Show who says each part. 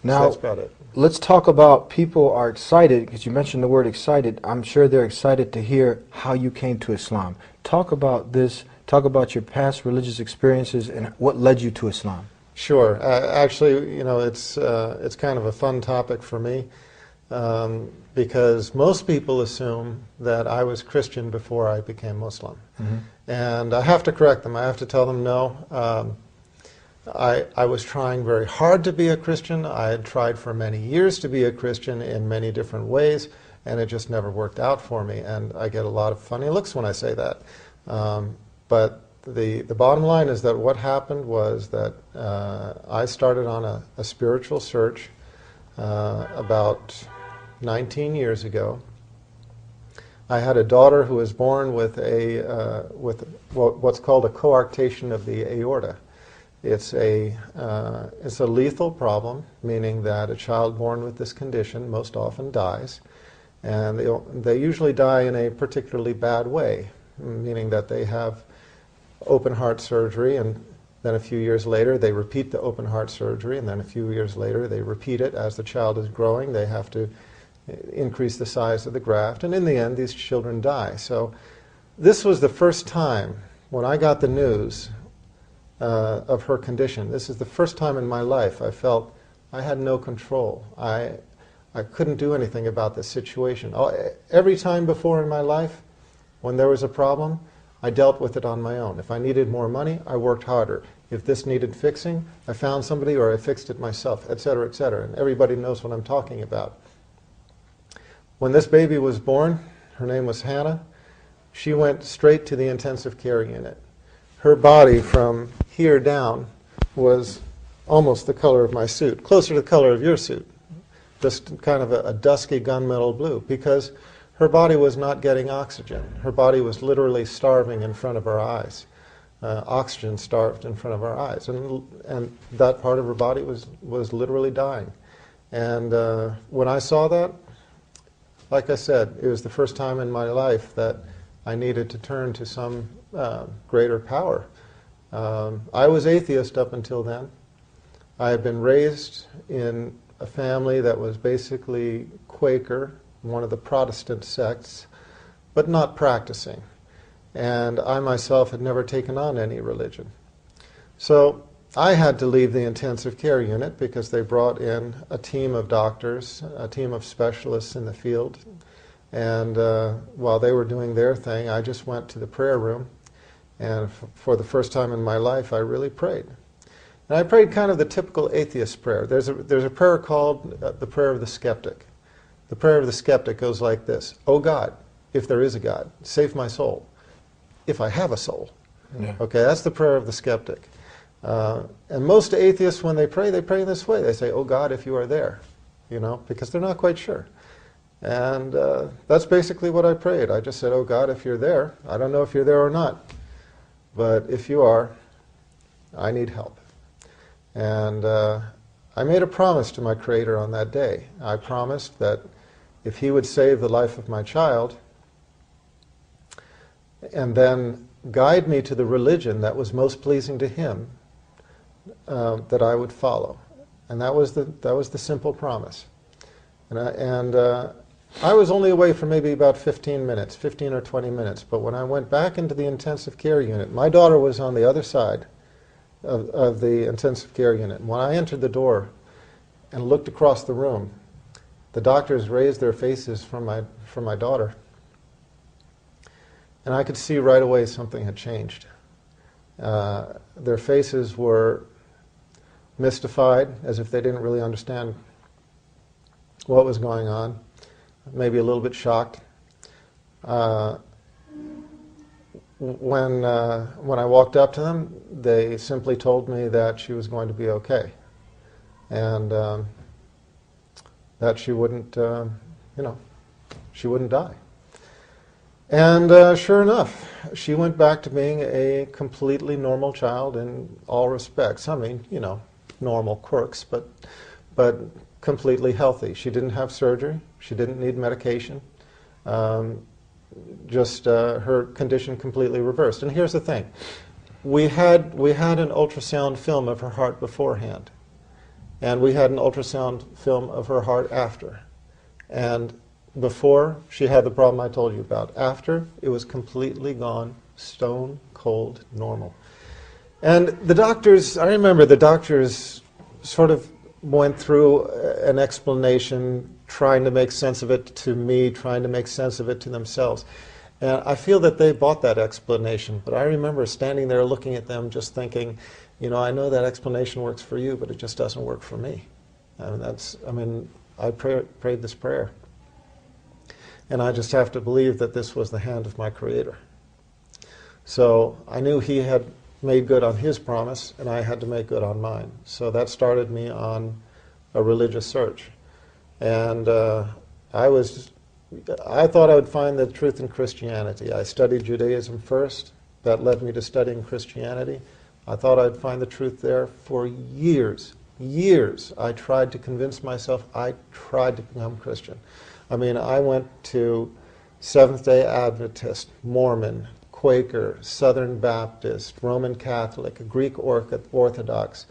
Speaker 1: Now,
Speaker 2: that's about it.
Speaker 1: let's talk about people are excited, because you mentioned the word excited. I'm sure they're excited to hear how you came to Islam. Talk about this, talk about your past religious experiences and what led you to Islam.
Speaker 2: Sure. Actually, it's kind of a fun topic for me because most people assume that I was Christian before I became Muslim.
Speaker 1: Mm-hmm.
Speaker 2: And I have to correct them. I have to tell them no. I was trying very hard to be a Christian. I had tried for many years to be a Christian in many different ways, and it just never worked out for me. And I get a lot of funny looks when I say that. But the bottom line is that what happened was that I started on a spiritual search about 19 years ago. I had a daughter who was born with what's called a coarctation of the aorta. It's a lethal problem, meaning that a child born with this condition most often dies, and they usually die in a particularly bad way, meaning that they have open heart surgery, and then a few years later they repeat the open heart surgery, and then a few years later they repeat it. As the child is growing, they have to increase the size of the graft, and in the end these children die. So this was the first time when I got the news of her condition. This is the first time in my life I felt I had no control. I couldn't do anything about this situation. Every time before in my life, when there was a problem, I dealt with it on my own. If I needed more money, I worked harder. If this needed fixing, I found somebody or I fixed it myself, etc., etc. And everybody knows what I'm talking about. When this baby was born, her name was Hannah, she went straight to the intensive care unit. Her body from here down was almost the color of my suit, closer to the color of your suit, just kind of a dusky gunmetal blue, because her body was not getting oxygen. Her body was literally starving in front of our eyes. Oxygen starved in front of our eyes, and that part of her body was literally dying. And when I saw that, like I said, it was the first time in my life that I needed to turn to some greater power. I was atheist up until then. I had been raised in a family that was basically Quaker, one of the Protestant sects, but not practicing. And I myself had never taken on any religion. So I had to leave the intensive care unit because they brought in a team of doctors, a team of specialists in the field. And while they were doing their thing, I just went to the prayer room. And for the first time in my life, I really prayed. And I prayed kind of the typical atheist prayer. There's a prayer called the prayer of the skeptic. The prayer of the skeptic goes like this: "Oh God, if there is a God, save my soul, if I have a soul."
Speaker 1: Yeah.
Speaker 2: Okay, that's the prayer of the skeptic. And most atheists, when they pray in this way. They say, "Oh God, if you are there," because they're not quite sure. And that's basically what I prayed. I just said, "Oh God, if you're there, I don't know if you're there or not, but if you are, I need help." And I made a promise to my Creator on that day. I promised that if He would save the life of my child and then guide me to the religion that was most pleasing to Him, that I would follow. And that was the simple promise. And I was only away for maybe about 15 or 20 minutes. But when I went back into the intensive care unit, my daughter was on the other side of the intensive care unit. When I entered the door and looked across the room, the doctors raised their faces from my daughter. And I could see right away something had changed. Their faces were mystified, as if they didn't really understand what was going on, maybe a little bit shocked. When I walked up to them, they simply told me that she was going to be okay, and that she wouldn't die. And sure enough, she went back to being a completely normal child in all respects. I mean, normal quirks, but completely healthy. She didn't have surgery. She didn't need medication. Just her condition completely reversed. And here's the thing. We had an ultrasound film of her heart beforehand. And we had an ultrasound film of her heart after. And before, she had the problem I told you about. After, it was completely gone, stone cold normal. And the doctors, I remember the doctors sort of went through an explanation, trying to make sense of it to me, trying to make sense of it to themselves. And I feel that they bought that explanation, but I remember standing there looking at them just thinking, you know, I know that explanation works for you, but it just doesn't work for me. I prayed this prayer. And I just have to believe that this was the hand of my Creator. So I knew He had made good on His promise, and I had to make good on mine. So that started me on a religious search. And I thought I would find the truth in Christianity. I studied Judaism first. That led me to studying Christianity. I thought I'd find the truth there for years. Years I tried to convince myself. I tried to become Christian. I mean, I went to Seventh-day Adventist, Mormon, Quaker, Southern Baptist, Roman Catholic, Greek Orthodox,